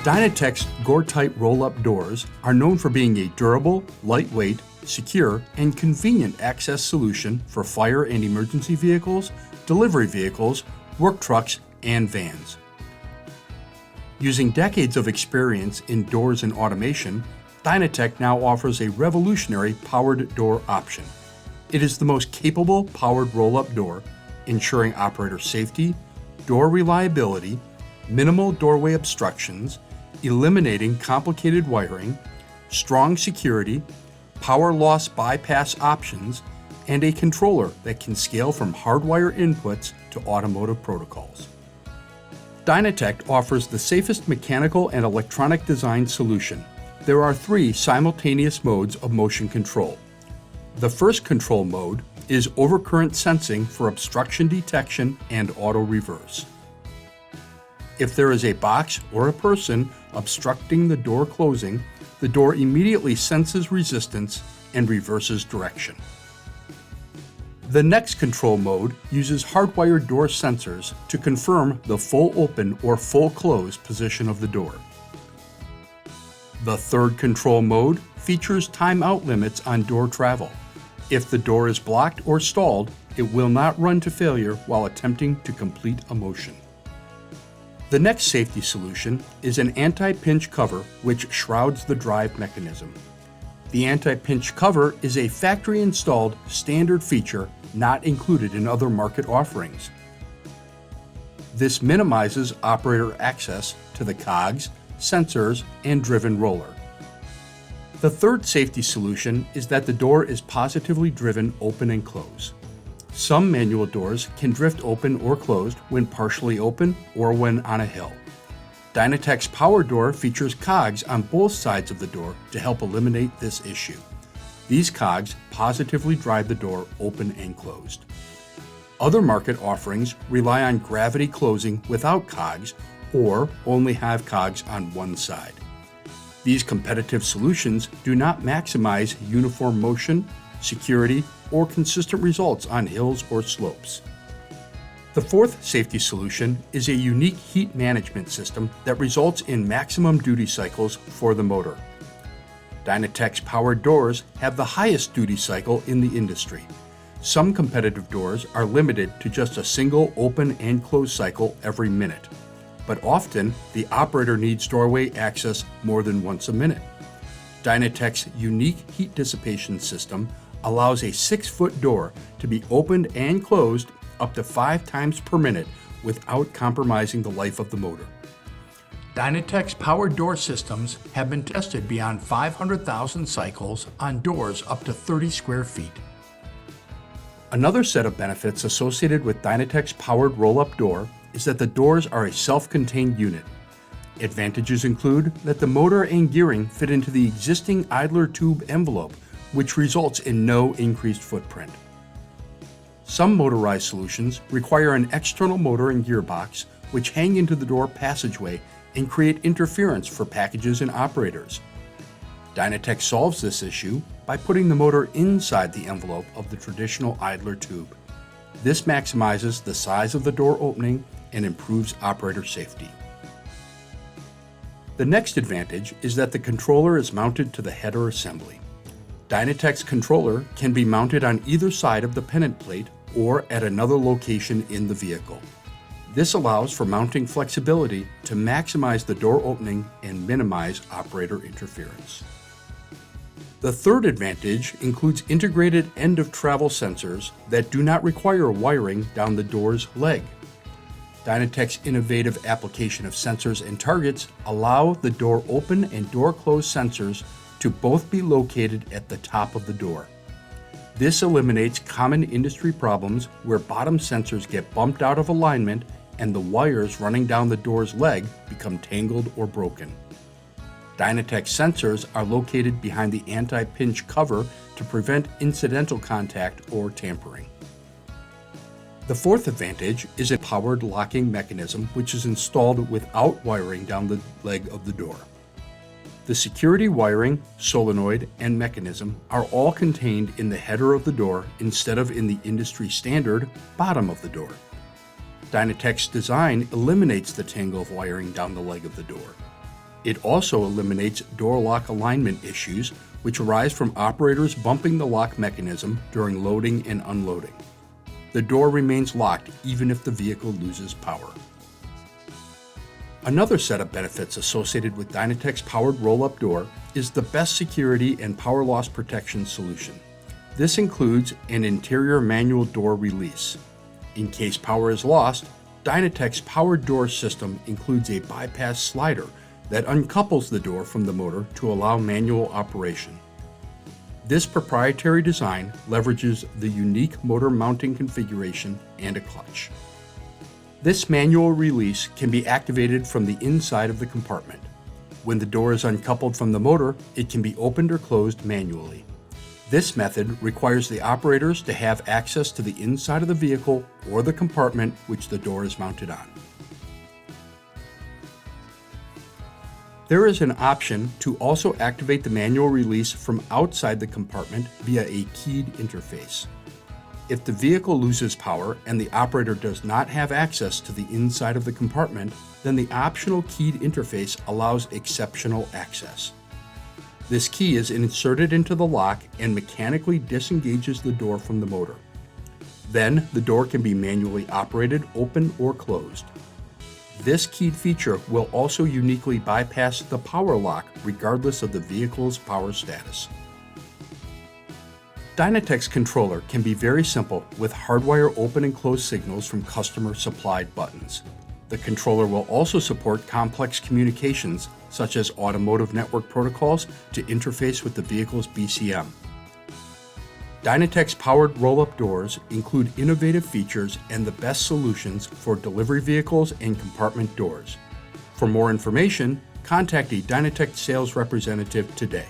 Dynatect's Gortite roll-up doors are known for being a durable, lightweight, secure, and convenient access solution for fire and emergency vehicles, delivery vehicles, work trucks, and vans. Using decades of experience in doors and automation, Dynatect now offers a revolutionary powered door option. It is the most capable powered roll-up door, ensuring operator safety, door reliability, minimal doorway obstructions, eliminating complicated wiring, strong security, power loss bypass options, and a controller that can scale from hardwire inputs to automotive protocols. Dynatect offers the safest mechanical and electronic design solution. There are 3 simultaneous modes of motion control. The first control mode is overcurrent sensing for obstruction detection and auto reverse. If there is a box or a person obstructing the door closing, the door immediately senses resistance and reverses direction. The next control mode uses hardwired door sensors to confirm the full open or full close position of the door. The third control mode features timeout limits on door travel. If the door is blocked or stalled, it will not run to failure while attempting to complete a motion. The next safety solution is an anti-pinch cover which shrouds the drive mechanism. The anti-pinch cover is a factory-installed standard feature not included in other market offerings. This minimizes operator access to the cogs, sensors, and driven roller. The third safety solution is that the door is positively driven open and close. Some manual doors can drift open or closed when partially open or when on a hill. Dynatect's power door features cogs on both sides of the door to help eliminate this issue. These cogs positively drive the door open and closed. Other market offerings rely on gravity closing without cogs or only have cogs on one side. These competitive solutions do not maximize uniform motion, security, or consistent results on hills or slopes. The fourth safety solution is a unique heat management system that results in maximum duty cycles for the motor. Dynatect's powered doors have the highest duty cycle in the industry. Some competitive doors are limited to just a single open and close cycle every minute, but often the operator needs doorway access more than once a minute. Dynatect's unique heat dissipation system allows a 6-foot door to be opened and closed up to 5 times per minute without compromising the life of the motor. Dynatect's powered door systems have been tested beyond 500,000 cycles on doors up to 30 square feet. Another set of benefits associated with Dynatect's powered roll-up door is that the doors are a self-contained unit. Advantages include that the motor and gearing fit into the existing idler tube envelope, which results in no increased footprint. Some motorized solutions require an external motor and gearbox, which hang into the door passageway and create interference for packages and operators. Dynatect solves this issue by putting the motor inside the envelope of the traditional idler tube. This maximizes the size of the door opening and improves operator safety. The next advantage is that the controller is mounted to the header assembly. Dynatect's controller can be mounted on either side of the pennant plate or at another location in the vehicle. This allows for mounting flexibility to maximize the door opening and minimize operator interference. The third advantage includes integrated end-of-travel sensors that do not require wiring down the door's leg. Dynatect's innovative application of sensors and targets allow the door open and door close sensors to both be located at the top of the door. This eliminates common industry problems where bottom sensors get bumped out of alignment and the wires running down the door's leg become tangled or broken. Dynatect sensors are located behind the anti-pinch cover to prevent incidental contact or tampering. The fourth advantage is a powered locking mechanism which is installed without wiring down the leg of the door. The security wiring, solenoid, and mechanism are all contained in the header of the door instead of in the industry standard bottom of the door. Dynatect's design eliminates the tangle of wiring down the leg of the door. It also eliminates door lock alignment issues, which arise from operators bumping the lock mechanism during loading and unloading. The door remains locked even if the vehicle loses power. Another set of benefits associated with Dynatect's powered roll-up door is the best security and power loss protection solution. This includes an interior manual door release. In case power is lost, Dynatect's powered door system includes a bypass slider that uncouples the door from the motor to allow manual operation. This proprietary design leverages the unique motor mounting configuration and a clutch. This manual release can be activated from the inside of the compartment. When the door is uncoupled from the motor, it can be opened or closed manually. This method requires the operators to have access to the inside of the vehicle or the compartment which the door is mounted on. There is an option to also activate the manual release from outside the compartment via a keyed interface. If the vehicle loses power and the operator does not have access to the inside of the compartment, then the optional keyed interface allows exceptional access. This key is inserted into the lock and mechanically disengages the door from the motor. Then the door can be manually operated, open, or closed. This keyed feature will also uniquely bypass the power lock regardless of the vehicle's power status. Dynatect's controller can be very simple with hardwire open and close signals from customer-supplied buttons. The controller will also support complex communications such as automotive network protocols to interface with the vehicle's BCM. Dynatect's powered roll-up doors include innovative features and the best solutions for delivery vehicles and compartment doors. For more information, contact a Dynatect sales representative today.